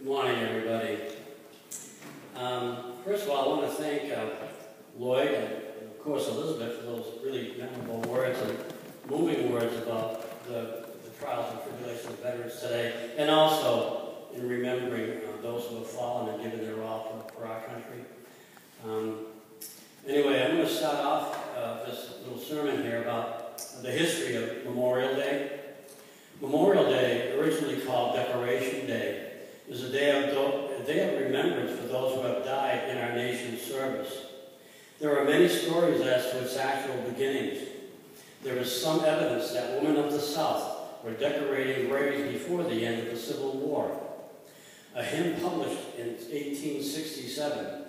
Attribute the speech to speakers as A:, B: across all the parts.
A: Good morning, everybody. First of all, I want to thank Lloyd and, of course, Elizabeth for those really memorable words and moving words about the trials and tribulations of veterans today, and also in remembering those who have fallen and given their all for our country. Anyway, I'm going to start off this little sermon here about the history of Memorial Day. Memorial Day, originally called Decoration Day, is a day of remembrance for those who have died in our nation's service. There are many stories as to its actual beginnings. There is some evidence that women of the South were decorating graves before the end of the Civil War. A hymn published in 1867,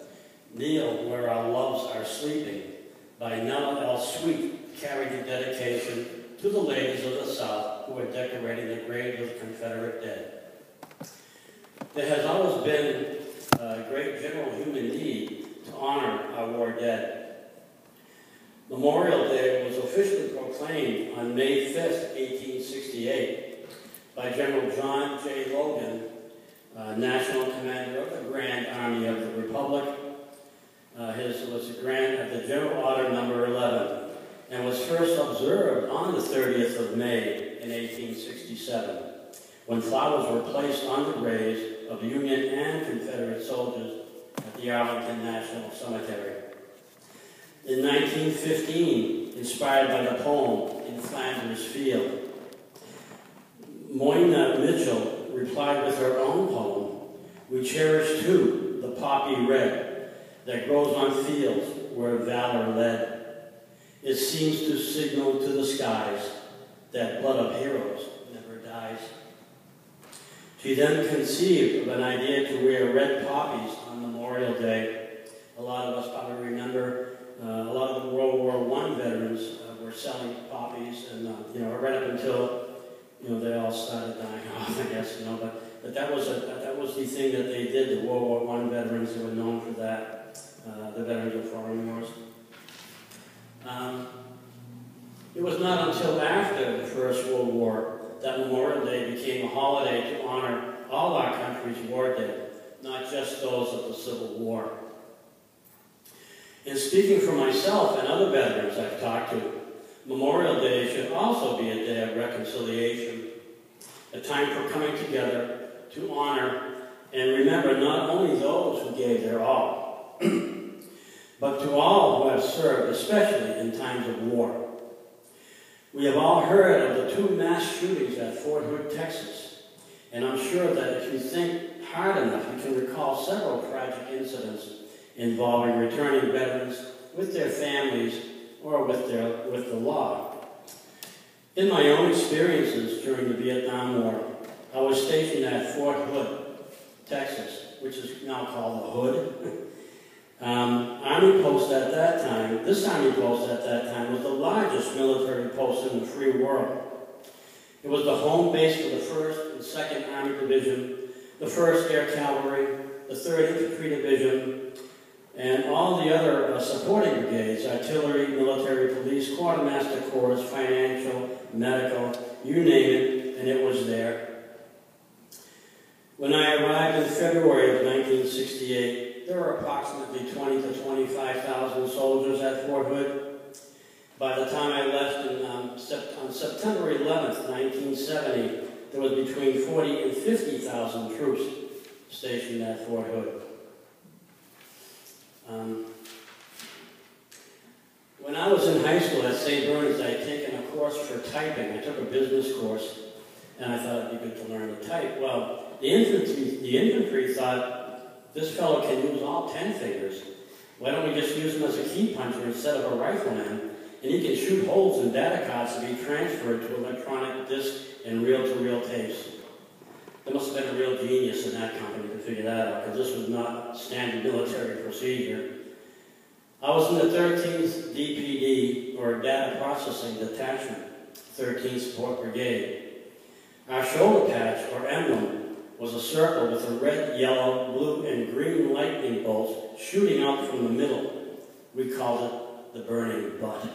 A: "Kneel Where Our Loves Are Sleeping," by Nella L. Sweet, carried the dedication to the ladies of the South who were decorating the graves of Confederate dead. There has always been a great general human need to honor our war dead. Memorial Day was officially proclaimed on May 5th, 1868, by General John J. Logan, National Commander of the Grand Army of the Republic. His was the Grand of the General Order Number 11, and was first observed on the 30th of May in 1867, when flowers were placed on the graves of Union and Confederate soldiers at the Arlington National Cemetery. In 1915, inspired by the poem "In Flanders Field," Moyna Mitchell replied with her own poem, "We cherish too the poppy red that grows on fields where valor led. It seems to signal to the skies that blood of heroes never dies." She then conceived of an idea to wear red poppies on Memorial Day. A lot of us probably remember a lot of the World War I veterans were selling poppies, and right up until they all started dying off, I guess, but that was the thing that they did. The World War I veterans, who were known for that, the veterans of foreign wars. It was not until after the First World War that Memorial Day became a holiday to honor all our country's war dead, not just those of the Civil War. In speaking for myself and other veterans I've talked to, Memorial Day should also be a day of reconciliation, a time for coming together to honor and remember not only those who gave their all, but to all who have served, especially in times of war. We have all heard of the 2 mass shootings at Fort Hood, Texas, and I'm sure that if you think hard enough, you can recall several tragic incidents involving returning veterans with their families or with the law. In my own experiences during the Vietnam War, I was stationed at Fort Hood, Texas, which is now called the Hood. Army post at that time, this Army post at that time was the largest military post in the free world. It was the home base for the 1st and 2nd Army Division, the 1st Air Cavalry, the 3rd Infantry Division, and all the other supporting brigades: artillery, military police, quartermaster corps, financial, medical, you name it, and it was there. When I arrived in February of 1968, there were approximately 20 to 25,000 soldiers at Fort Hood. By the time I left on September 11th, 1970, there was between 40 and 50,000 troops stationed at Fort Hood. When I was in high school at St. Bernard's, I had taken a course for typing. I took a business course, and I thought it'd be good to learn to type. Well, the infantry thought, this fellow can use all 10 fingers. Why don't we just use him as a key puncher instead of a rifleman? And he can shoot holes in data cards to be transferred to electronic disc and reel-to-reel tapes. There must have been a real genius in that company to figure that out, because this was not standard military procedure. I was in the 13th DPD, or Data Processing Detachment, 13th Support Brigade. Our shoulder patch, or emblem, was a circle with a red, yellow, blue, and green lightning bolts shooting out from the middle. We called it the burning butt.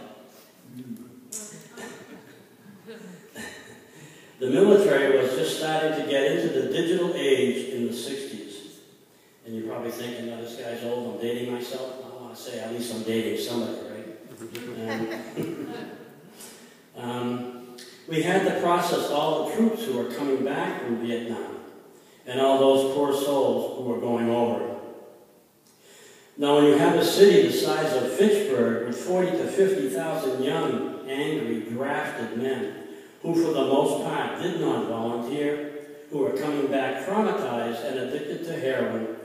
A: The military was just starting to get into the digital age in the 60s. And you're probably thinking, oh, this guy's old, I'm dating myself. I want to say, at least I'm dating somebody, right? We had to process all the troops who were coming back from Vietnam and all those poor souls who were going over. Now, when you have a city the size of Fitchburg with 40 to 50,000 young, angry, drafted men who, for the most part, did not volunteer, who were coming back traumatized and addicted to heroin,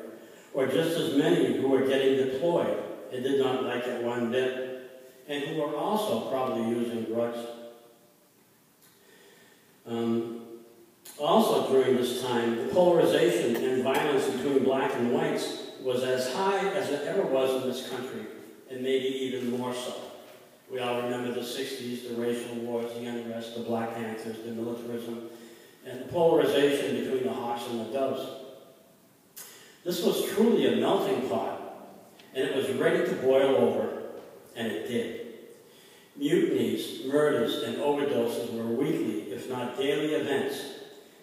A: or just as many who were getting deployed and did not like it one bit, and who were also probably using drugs. Also during this time, the polarization and violence between black and whites was as high as it ever was in this country, and maybe even more so. We all remember the 60s, the racial wars, the unrest, the Black Panthers, the militarism, and the polarization between the hawks and the doves. This was truly a melting pot, and it was ready to boil over, and it did. Mutinies, murders, and overdoses were weekly, if not daily events.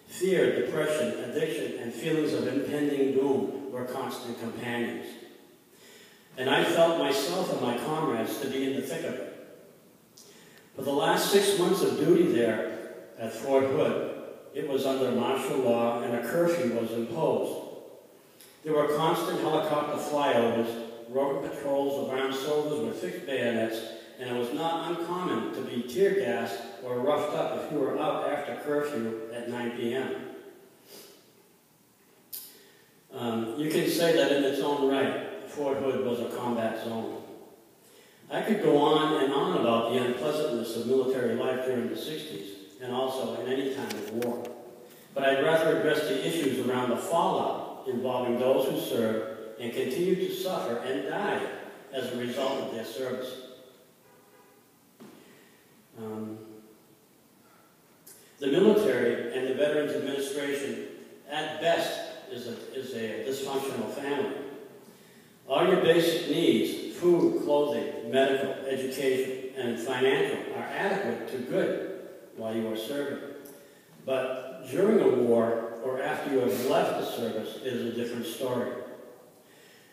A: Fear, depression, addiction, and feelings of impending doom were constant companions. And I felt myself and my comrades to be in the thick of it. For the last 6 months of duty there at Fort Hood, it was under martial law and a curfew was imposed. There were constant helicopter flyovers, road patrols of armed soldiers with fixed bayonets, and it was not uncommon to be tear gassed or roughed up if you were out after curfew at 9 p.m. You can say that in its own right, Fort Hood was a combat zone. I could go on and on about the unpleasantness of military life during the 60s, and also in any time of war. But I'd rather address the issues around the fallout involving those who served and continue to suffer and die as a result of their service. The military and the Veterans Administration, at best, is a dysfunctional family. All your basic needs, food, clothing, medical, education, and financial, are adequate to good while you are serving. But during a war, or after you have left the service, it is a different story.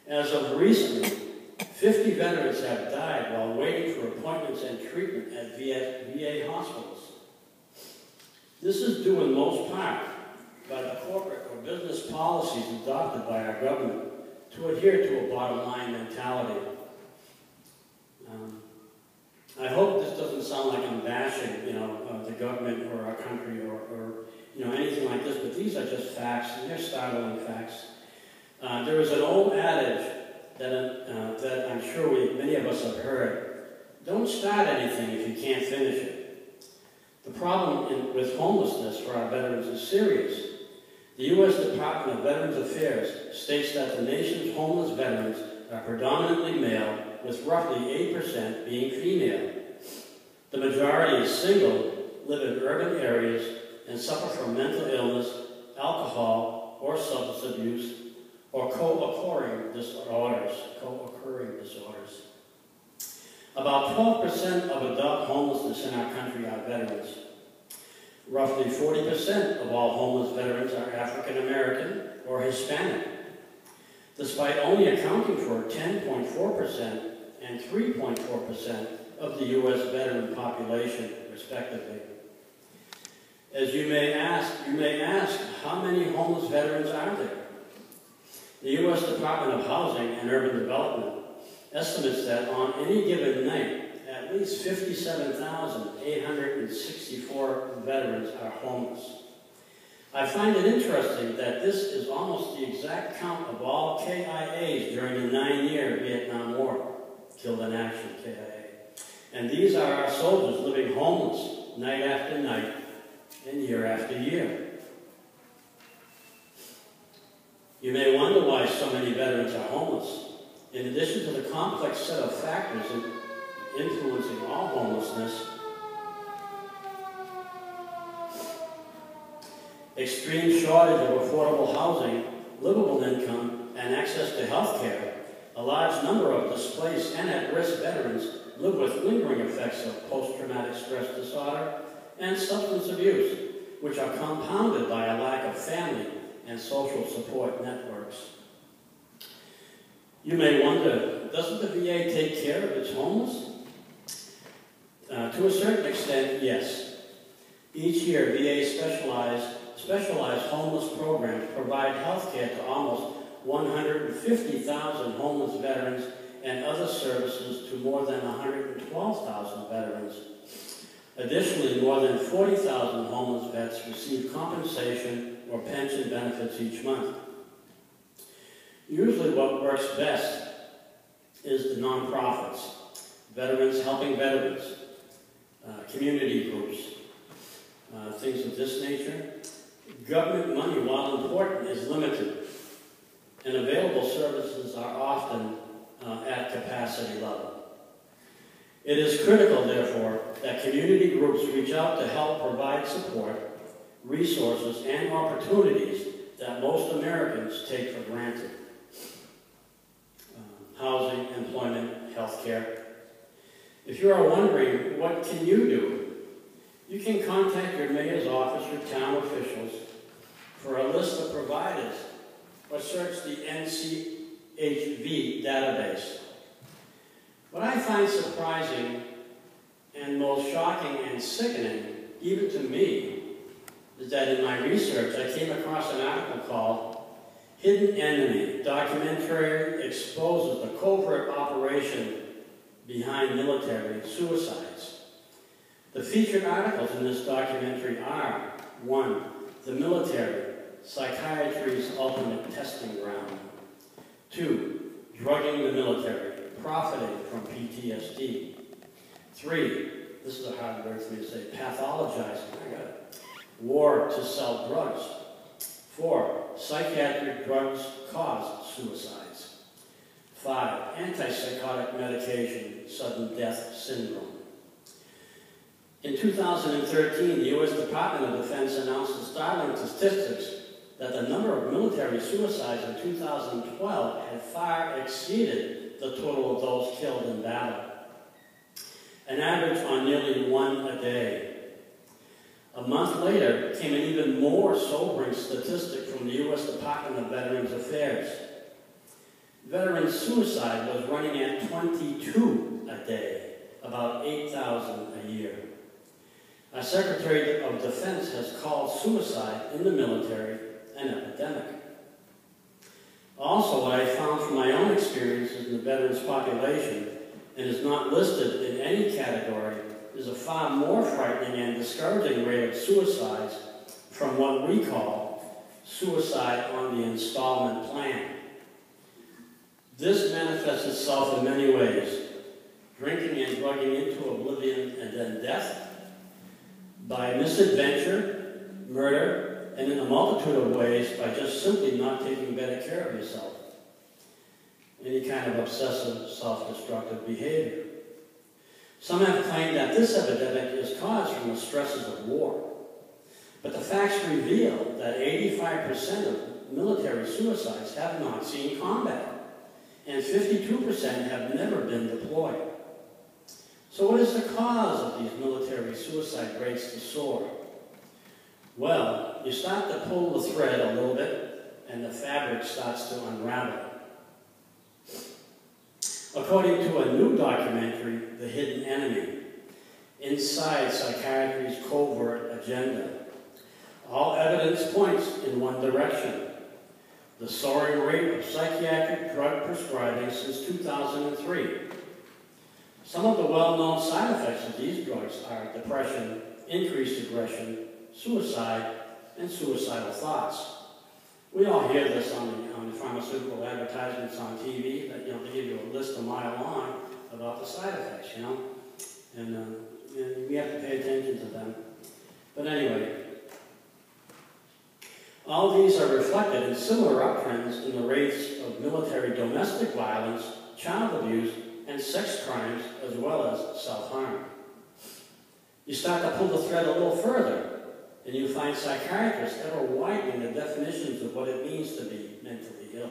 A: As of recently, 50 veterans have died while waiting for appointments and treatment at VA hospitals. This is due in most part by the corporate or business policies adopted by our government to adhere to a bottom-line mentality. I hope this doesn't sound like I'm bashing, the government or our country or anything like this, but these are just facts, and they're startling facts. There is an old adage that I'm sure many of us have heard: don't start anything if you can't finish it. The problem with homelessness for our veterans is serious. The U.S. Department of Veterans Affairs states that the nation's homeless veterans are predominantly male, with roughly 8% being female. The majority is single, live in urban areas, and suffer from mental illness, alcohol, or substance abuse, or co-occurring disorders. About 12% of adult homelessness in our country are veterans. Roughly 40% of all homeless veterans are African American or Hispanic, despite only accounting for 10.4% and 3.4% of the U.S. veteran population, respectively. As you may ask, how many homeless veterans are there? The U.S. Department of Housing and Urban Development estimates that on any given night, at least 57,864 veterans are homeless. I find it interesting that this is almost the exact count of all KIAs during the 9-year Vietnam War, killed in action, KIA. And these are our soldiers living homeless night after night and year after year. You may wonder why so many veterans are homeless. In addition to the complex set of factors influencing all homelessness, extreme shortage of affordable housing, livable income, and access to health care, a large number of displaced and at-risk veterans live with lingering effects of post-traumatic stress disorder and substance abuse, which are compounded by a lack of family and social support networks. You may wonder, doesn't the VA take care of its homeless? To a certain extent, yes. Each year, VA specialized homeless programs provide health care to almost 150,000 homeless veterans and other services to more than 112,000 veterans. Additionally, more than 40,000 homeless vets receive compensation or pension benefits each month. Usually what works best is the nonprofits, veterans helping veterans, community groups, things of this nature. Government money, while important, is limited, and available services are often at capacity level. It is critical, therefore, that community groups reach out to help provide support, resources, and opportunities that most Americans take for granted. Housing, employment, health care. If you are wondering, what can you do? You can contact your mayor's office or town officials for a list of providers or search the NCHV database. What I find surprising and most shocking and sickening, even to me, is that in my research I came across an article called Hidden Enemy, documentary exposes the covert operation behind military suicides. The featured articles in this documentary are: 1. The military, psychiatry's ultimate testing ground. 2. Drugging the military, profiting from PTSD. 3. This is a hard word for me to say, pathologizing, I got it. War to sell drugs. 4. Psychiatric drugs cause suicides. 5. Antipsychotic medication, sudden death syndrome. In 2013, the U.S. Department of Defense announced the startling statistics that the number of military suicides in 2012 had far exceeded the total of those killed in battle, an average on nearly 1 a day. A month later came an even more sobering statistic from the U.S. Department of Veterans Affairs. Veteran suicide was running at 22 a day, about 8,000 a year. Our Secretary of Defense has called suicide in the military an epidemic. Also, what I found from my own experiences in the veterans population, and is not listed in any category, is a far more frightening and discouraging rate of suicides from what we call suicide on the installment plan. This manifests itself in many ways: drinking and drugging into oblivion and then death, by misadventure, murder, and in a multitude of ways by just simply not taking better care of yourself. Any kind of obsessive, self-destructive behavior. Some have claimed that this epidemic is caused from the stresses of war. But the facts reveal that 85% of military suicides have not seen combat, and 52% have never been deployed. So what is the cause of these military suicide rates to soar? Well, you start to pull the thread a little bit, and the fabric starts to unravel. According to a new documentary, The Hidden Enemy, Inside Psychiatry's Covert Agenda, all evidence points in one direction: the soaring rate of psychiatric drug prescribing since 2003. Some of the well-known side effects of these drugs are depression, increased aggression, suicide, and suicidal thoughts. We all hear this on the pharmaceutical advertisements on TV, that, they give you a list a mile long about the side effects, and we have to pay attention to them. But anyway, all these are reflected in similar uptrends in the rates of military domestic violence, child abuse, and sex crimes, as well as self-harm. You start to pull the thread a little further, and you find psychiatrists ever widening the definitions of what it means to be mentally ill,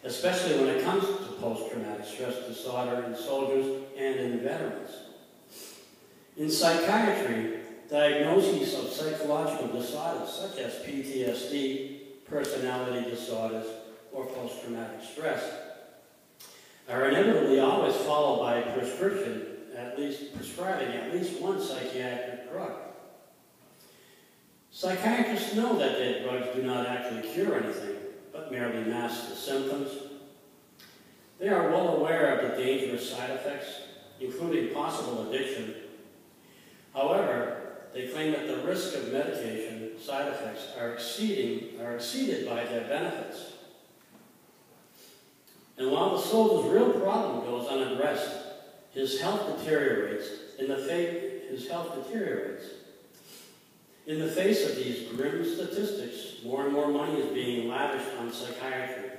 A: especially when it comes to post-traumatic stress disorder in soldiers and in veterans. In psychiatry, Diagnoses of psychological disorders such as PTSD, personality disorders, or post-traumatic stress are inevitably always followed by prescribing at least one psychiatric drug. Psychiatrists know that their drugs do not actually cure anything, but merely mask the symptoms. They are well aware of the dangerous side effects, including possible addiction. However, they claim that the risk of medication side effects are exceeded by their benefits. And while the soldier's real problem goes unaddressed, his health deteriorates. In the face of these grim statistics, more and more money is being lavished on psychiatry.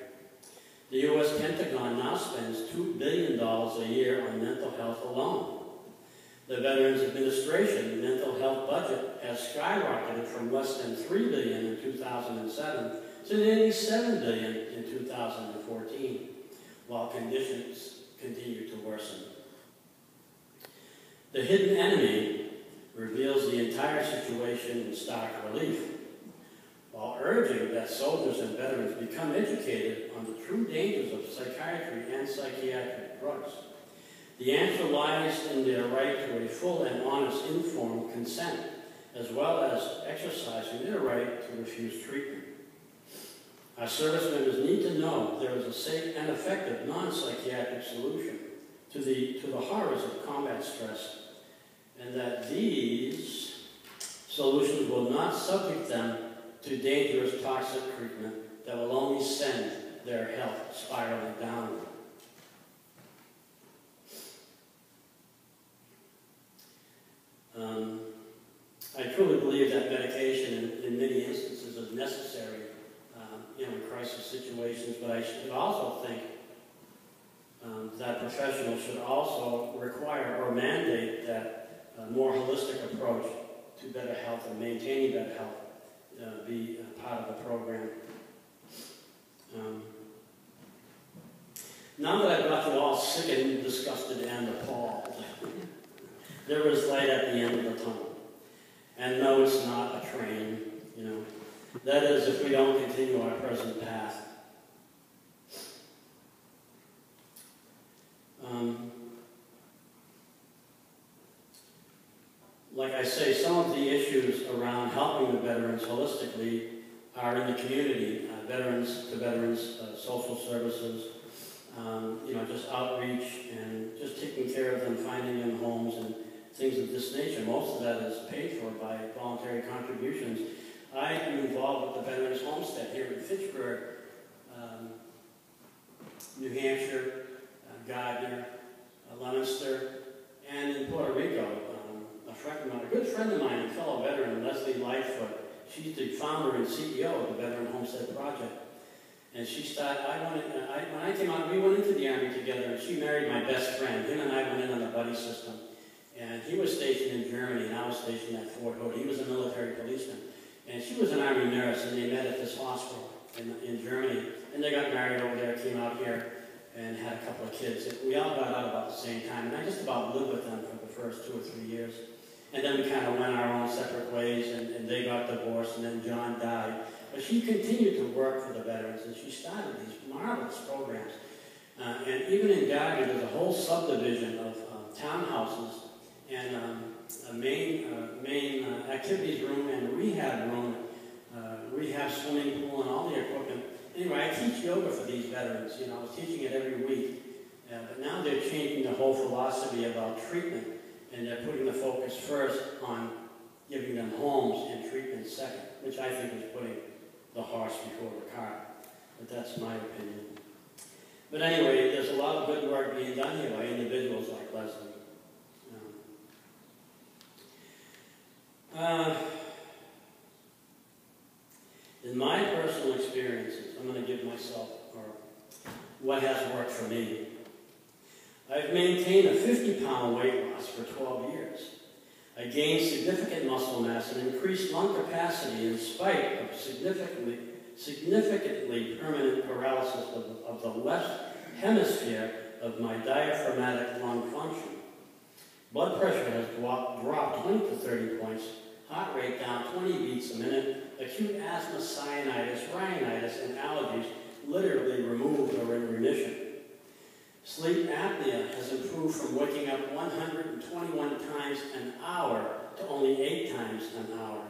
A: The U.S. Pentagon now spends $2 billion a year on mental health alone. The Veterans Administration mental health budget has skyrocketed from less than $3 billion in 2007 to nearly $7 billion in 2014, while conditions continue to worsen. The hidden enemy reveals the entire situation in stark relief, while urging that soldiers and veterans become educated on the true dangers of psychiatry and psychiatric drugs. The answer lies in their right to a full and honest informed consent, as well as exercising their right to refuse treatment. Our service members need to know there is a safe and effective non-psychiatric solution to the horrors of combat stress, and that these solutions will not subject them to dangerous toxic treatment that will only send their health spiraling downward. I truly believe that medication in many instances is necessary in crisis situations, but I should also think that professionals should also require or mandate that a more holistic approach to better health and maintaining better health be part of the program. Now that I've got you all sick and disgusted and appalled, there is light at the end of the tunnel. And no, it's not a train, you know. That is, if we don't continue our present path. Like I say, some of the issues around helping the veterans holistically are in the community, veterans to veterans, social services, just outreach and just taking care of them, finding them homes and things of this nature. Most of that is paid for by voluntary contributions. I am involved with the Veterans Homestead here in Fitchburg, New Hampshire, Gardner, Leominster, and in Puerto Rico. A good friend of mine, a fellow veteran, Leslie Lightfoot, she's the founder and CEO of the Veteran Homestead Project. And she started, when I came out, we went into the Army together, and she married my best friend. Him and I went in on a buddy system. And he was stationed in Germany, and I was stationed at Fort Hood. He was a military policeman. And she was an Army nurse, and they met at this hospital in Germany. And they got married over there, came out here, and had a couple of kids. We all got out about the same time, and I just about lived with them for the first 2 or 3 years. And then we kind of went our own separate ways, and they got divorced, and then John died. But she continued to work for the veterans, and she started these marvelous programs. And even in Gardner, there's a whole subdivision of townhouses and a main activities room and a rehab room, rehab swimming pool and all the equipment. Anyway, I teach yoga for these veterans. I was teaching it every week. But now they're changing the whole philosophy about treatment, and they're putting the focus first on giving them homes and treatment second, which I think is putting the horse before the cart. But that's my opinion. But anyway, there's a lot of good work being done here by individuals like Leslie. In my personal experiences, I'm going to give myself, or what has worked for me. I've maintained a 50-pound weight loss for 12 years. I gained significant muscle mass and increased lung capacity in spite of significantly permanent paralysis of the left hemisphere of my diaphragmatic lung function. Blood pressure has dropped 20 to 30 points heart rate down 20 beats a minute, acute asthma, sinusitis, rhinitis, and allergies literally removed or in remission. Sleep apnea has improved from waking up 121 times an hour to only 8 times an hour.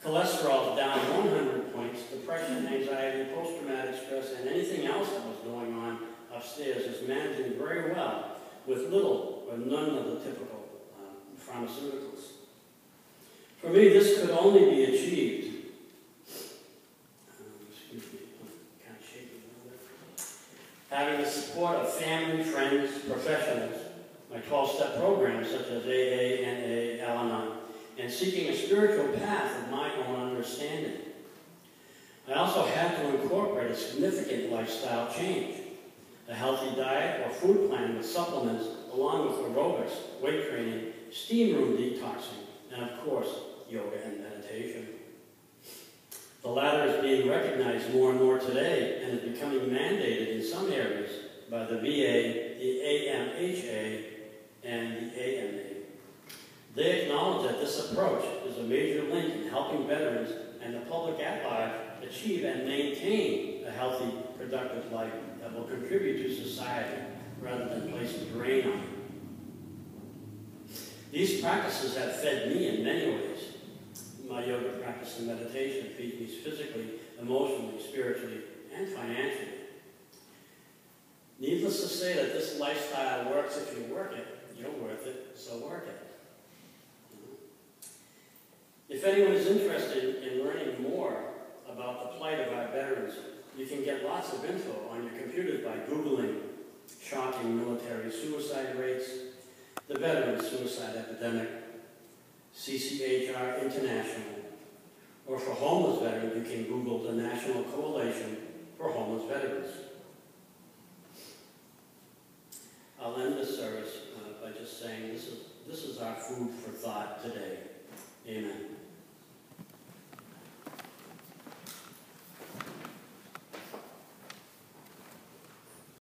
A: Cholesterol is down 100 points. Depression, anxiety, post-traumatic stress, and anything else that was going on upstairs is managing very well with little or none of the typical pharmaceuticals. For me, this could only be achieved. Excuse me, I'm kind of shaking a little bit. Having the support of family, friends, professionals, my 12-step programs such as AA, NA, Al-Anon, and seeking a spiritual path of my own understanding. I also had to incorporate a significant lifestyle change, a healthy diet or food plan with supplements along with aerobics, weight training, steam room detoxing, and of course, yoga and meditation. The latter is being recognized more and more today and is becoming mandated in some areas by the VA, the AMHA, and the AMA. They acknowledge that this approach is a major link in helping veterans and the public at large achieve and maintain a healthy, productive life that will contribute to society rather than place a drain on it. These practices have fed me in many ways. My yoga practice and meditation feed me physically, emotionally, spiritually, and financially. Needless to say that this lifestyle works if you work it. You're worth it, so work it. If anyone is interested in learning more about the plight of our veterans, you can get lots of info on your computers by Googling shocking military suicide rates, the veteran suicide epidemic, CCHR International, or for homeless veterans, you can Google the National Coalition for Homeless Veterans. I'll end this service by just saying this is our food for thought today. Amen.